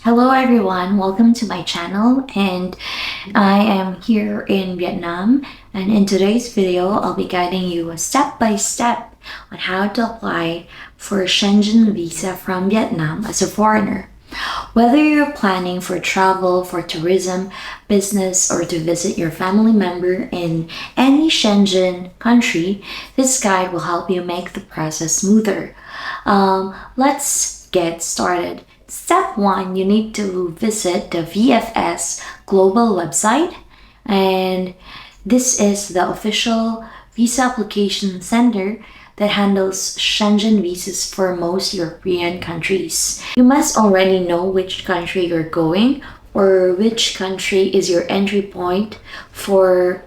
Hello everyone, welcome to my channel, and I am here in Vietnam, and in today's video I'll be guiding you step by step on how to apply for Schengen Visa from Vietnam as a foreigner. Whether you're planning for travel, for tourism, business, or to visit your family member in any Schengen country, this guide will help you make the process smoother. Let's get started. Step 1, you need to visit the VFS Global website, and this is the official visa application center that handles Schengen visas for most European countries. You must already know which country you're going or which country is your entry point for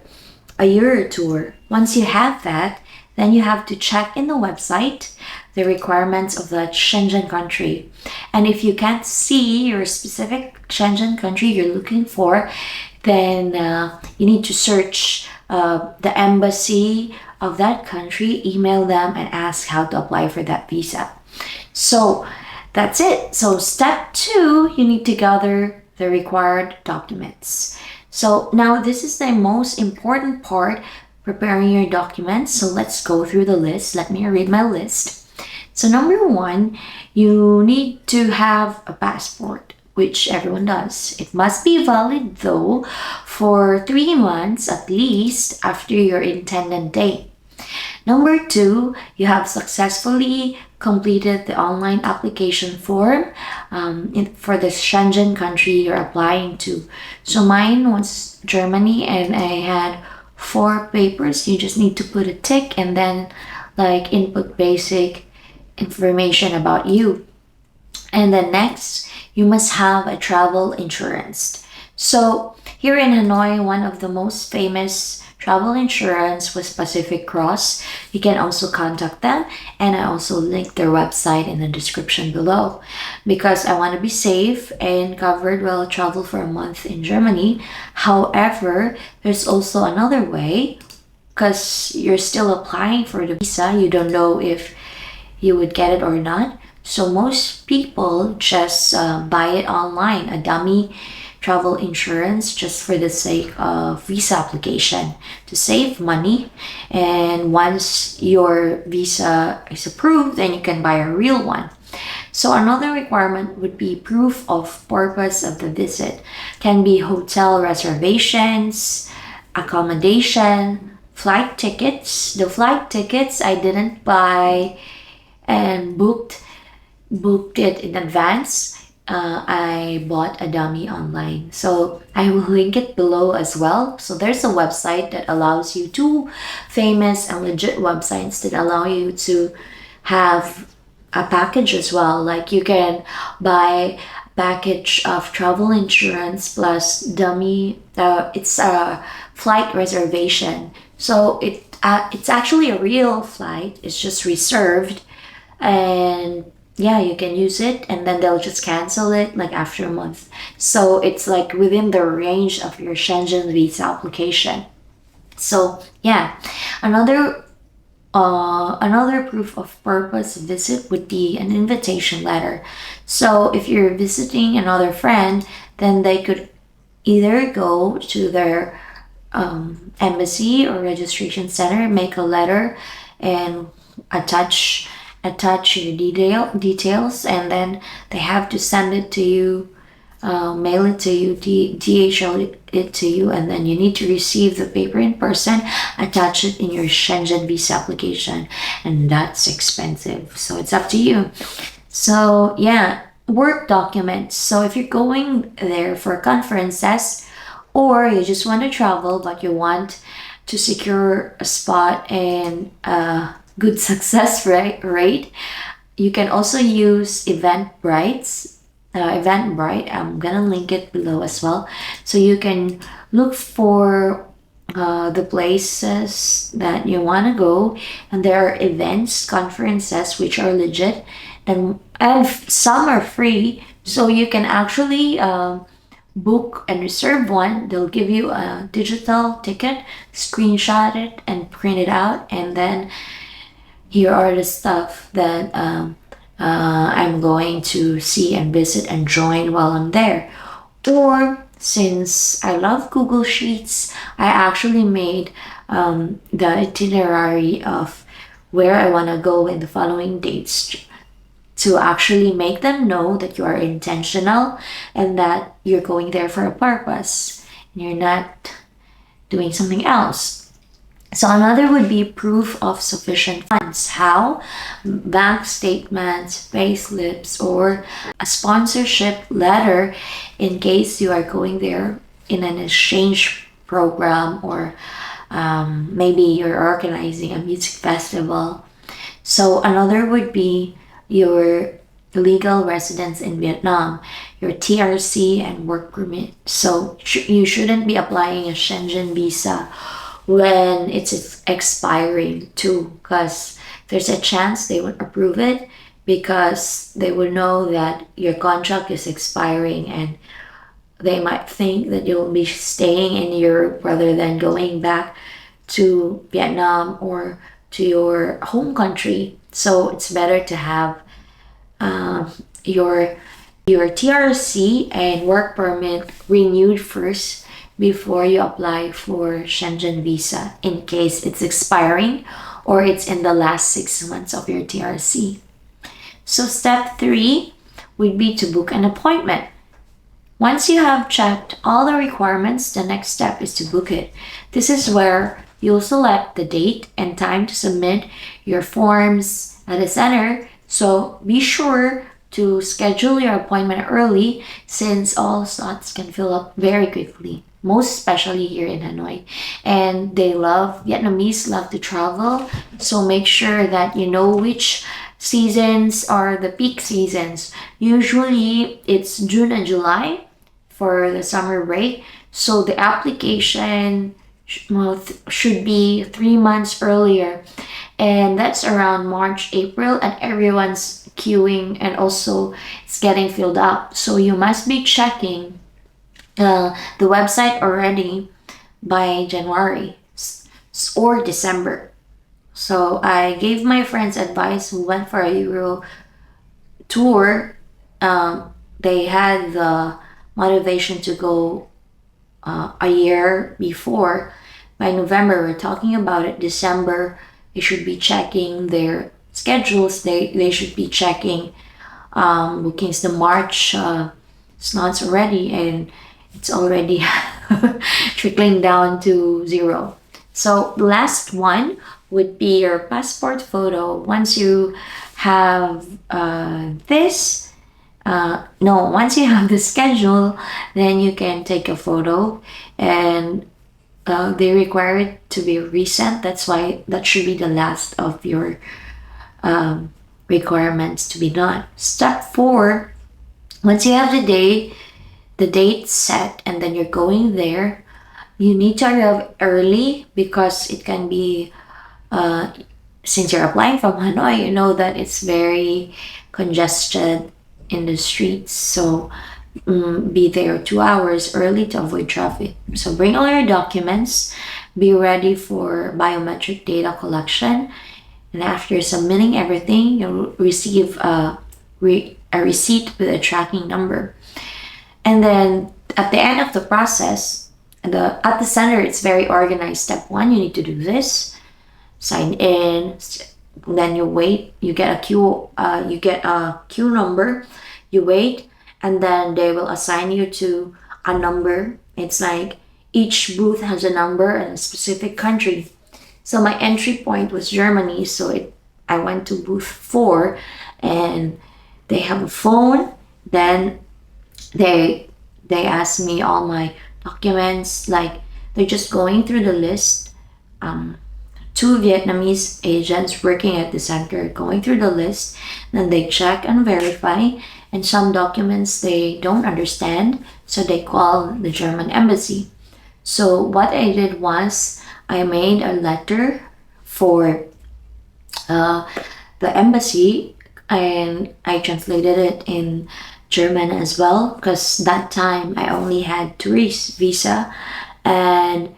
a Euro tour. Once you have that, then you have to check in the website the requirements of that Schengen country. And if you can't see your specific Schengen country you're looking for, then you need to search the embassy of that country, email them, and ask how to apply for that visa. So that's it. So step 2, you need to gather the required documents. So now this is the most important part, preparing your documents. So let's go through the list. Let me read my list. So number 1, you need to have a passport, which everyone does. It must be valid though for 3 months at least after your intended date. Number 2, you have successfully completed the online application form for the Schengen country you're applying to. So mine was Germany, and I had 4 papers. You just need to put a tick and then input basic information about you. And then next, you must have a travel insurance. So here in Hanoi, one of the most famous travel insurance was Pacific Cross. You can also contact them, and I also link their website in the description below, because I want to be safe and covered while I travel for a month in Germany. However, there's also another way, because you're still applying for the visa. You don't know if you would get it or not. So most people just buy it online, a dummy travel insurance, just for the sake of visa application to save money. And once your visa is approved, then you can buy a real one. So another requirement would be proof of purpose of the visit. Can be hotel reservations, accommodation, flight tickets. The flight tickets I didn't buy and booked it in advance. I bought a dummy online, so I will link it below as well. So there's a website that allows you, 2 famous and legit websites that allow you to have a package as well. Like you can buy a package of travel insurance plus dummy. It's a flight reservation, so it's actually a real flight. It's just reserved. And yeah, you can use it, and then they'll just cancel it after a month. So it's within the range of your Schengen visa application. So yeah, another proof of purpose visit would be an invitation letter. So if you're visiting another friend, then they could either go to their embassy or registration center, make a letter, and attach your details, and then they have to send it to you, mail it to you, DHL it to you, and then you need to receive the paper in person, attach it in your Schengen visa application, and that's expensive, so it's up to you. So yeah, work documents. So if you're going there for conferences, or you just want to travel but you want to secure a spot and good success rate, you can also use Eventbrite. I'm gonna link it below as well. So you can look for the places that you want to go, and there are events, conferences which are legit, and some are free. So you can actually book and reserve one. They'll give you a digital ticket, screenshot it and print it out, and then here are the stuff that I'm going to see and visit and join while I'm there. Or since I love Google Sheets, I actually made the itinerary of where I want to go in the following dates to actually make them know that you are intentional and that you're going there for a purpose and you're not doing something else. So another would be proof of sufficient funds. How? Bank statements, payslips, or a sponsorship letter in case you are going there in an exchange program, or maybe you're organizing a music festival. So another would be your legal residence in Vietnam, your TRC and work permit. So you shouldn't be applying a Schengen Visa when it's expiring too, because there's a chance they would approve it because they would know that your contract is expiring and they might think that you'll be staying in Europe rather than going back to Vietnam or to your home country. So it's better to have your TRC and work permit renewed first before you apply for Schengen Visa in case it's expiring or it's in the last 6 months of your TRC. So step 3 would be to book an appointment. Once you have checked all the requirements, the next step is to book it. This is where you'll select the date and time to submit your forms at the center. So be sure to schedule your appointment early since all slots can fill up very quickly, most especially here in Hanoi. And Vietnamese love to travel. So make sure that you know which seasons are the peak seasons. Usually it's June and July for the summer break. So the application should be 3 months earlier. And that's around March, April, and everyone's queuing and also it's getting filled up. So you must be checking the website already by January or December. So I gave my friends advice who went for a Euro tour. They had the motivation to go a year before. By November, we're talking about it. December, they should be checking their schedules. They should be checking bookings. The March slots already, and it's already trickling down to 0. So the last one would be your passport photo. Once you have once you have the schedule, then you can take a photo, and they require it to be recent. That's why that should be the last of your requirements to be done. Step 4, once you have the date set and then you're going there, you need to arrive early because it can be since you're applying from Hanoi, you know that it's very congested in the streets. So be there 2 hours early to avoid traffic. So bring all your documents, be ready for biometric data collection, and after submitting everything, you'll receive a receipt with a tracking number. And then at the end of the process, at the center, it's very organized. Step 1, you need to do this, sign in, then you wait, you get a queue number, you wait, and then they will assign you to a number. It's like each booth has a number and a specific country. So my entry point was Germany, so I went to booth 4, and they have a phone. Then they asked me all my documents, like they're just going through the list. 2 Vietnamese agents working at the center going through the list. Then they check and verify, and some documents they don't understand, so they call the German embassy. So what I did was I made a letter for the embassy, and I translated it in German as well, because that time I only had tourist visa, and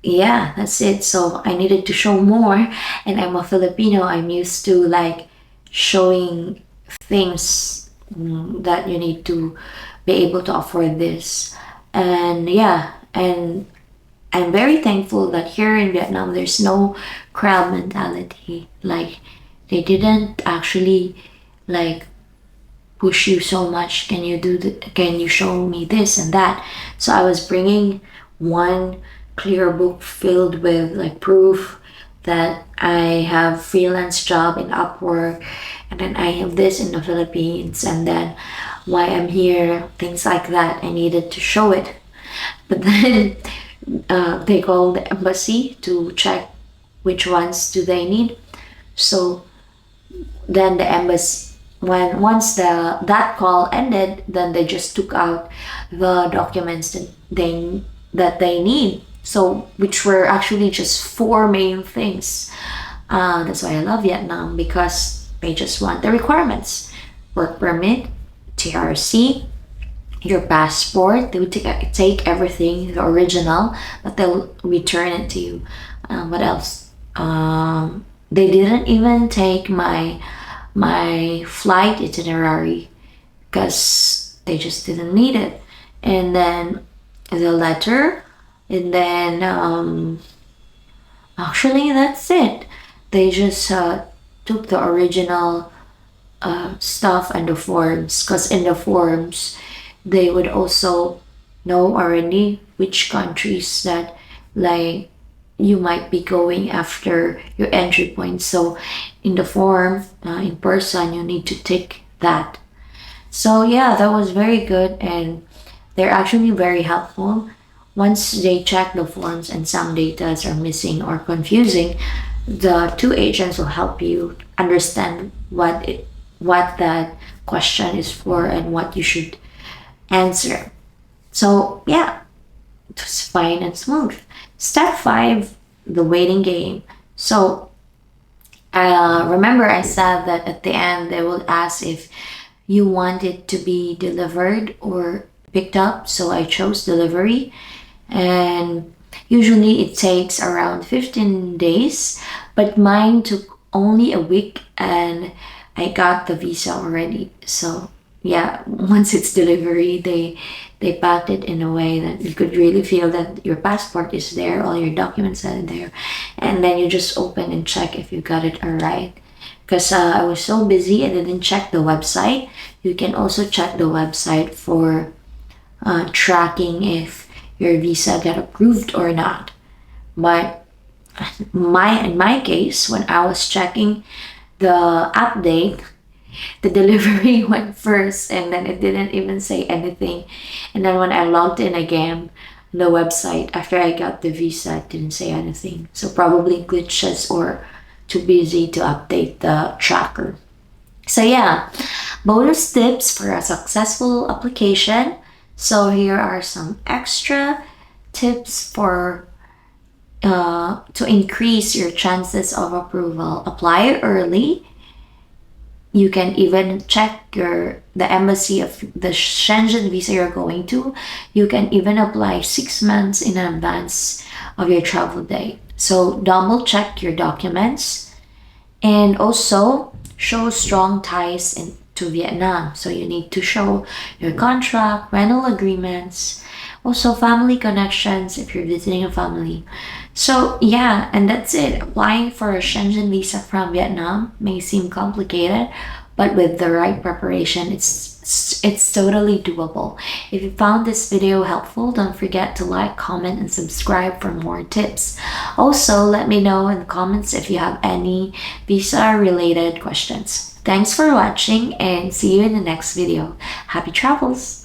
yeah, that's it. So I needed to show more, and I'm a Filipino. I'm used to like showing things that you need to be able to afford this. And yeah, and I'm very thankful that here in Vietnam there's no crowd mentality. Like they didn't actually like push you so much. Can you show me this and that? So I was bringing one clear book filled with like proof that I have freelance job in Upwork, and then I have this in the Philippines, and then why I'm here, things like that. I needed to show it. But then they called the embassy to check which ones do they need. So then the embassy, when once that call ended, then they just took out the documents that they need. So which were actually just four main things. That's why I love Vietnam, because they just want the requirements: work permit, TRC, your passport. They would take everything, the original, but they'll return it to you. What else? They didn't even take my flight itinerary because they just didn't need it. And then the letter, and then actually that's it. They just took the original stuff and the forms, because in the forms they would also know already which countries that like you might be going after your entry point. So in the form, in person, you need to tick that. So yeah, that was very good, and they're actually very helpful. Once they check the forms and some data are missing or confusing, the two agents will help you understand what that question is for and what you should answer. So yeah, it was fine and smooth. Step 5, the waiting game. So remember I said that at the end they will ask if you want it to be delivered or picked up. So I chose delivery, and usually it takes around 15 days, but mine took only a week and I got the visa already. So yeah, once it's delivery, they packed it in a way that you could really feel that your passport is there, all your documents are there, and then you just open and check if you got it all right. Because I was so busy, I didn't check the website. You can also check the website for tracking if your visa got approved or not. But in my case, when I was checking the update, the delivery went first, and then it didn't even say anything. And then when I logged in again, the website after I got the visa, it didn't say anything. So probably glitches or too busy to update the tracker. So yeah, bonus tips for a successful application. So here are some extra tips for to increase your chances of approval. Apply early. You can even check the embassy of the Schengen Visa you're going to. You can even apply 6 months in advance of your travel date. So double check your documents, and also show strong ties to Vietnam. So you need to show your contract, rental agreements, also family connections if you're visiting a family. So yeah, and that's it. Applying for a Schengen visa from Vietnam may seem complicated, but with the right preparation, it's totally doable. If you found this video helpful, don't forget to like, comment, and subscribe for more tips. Also, let me know in the comments if you have any visa related questions. Thanks for watching, and see you in the next video. Happy travels!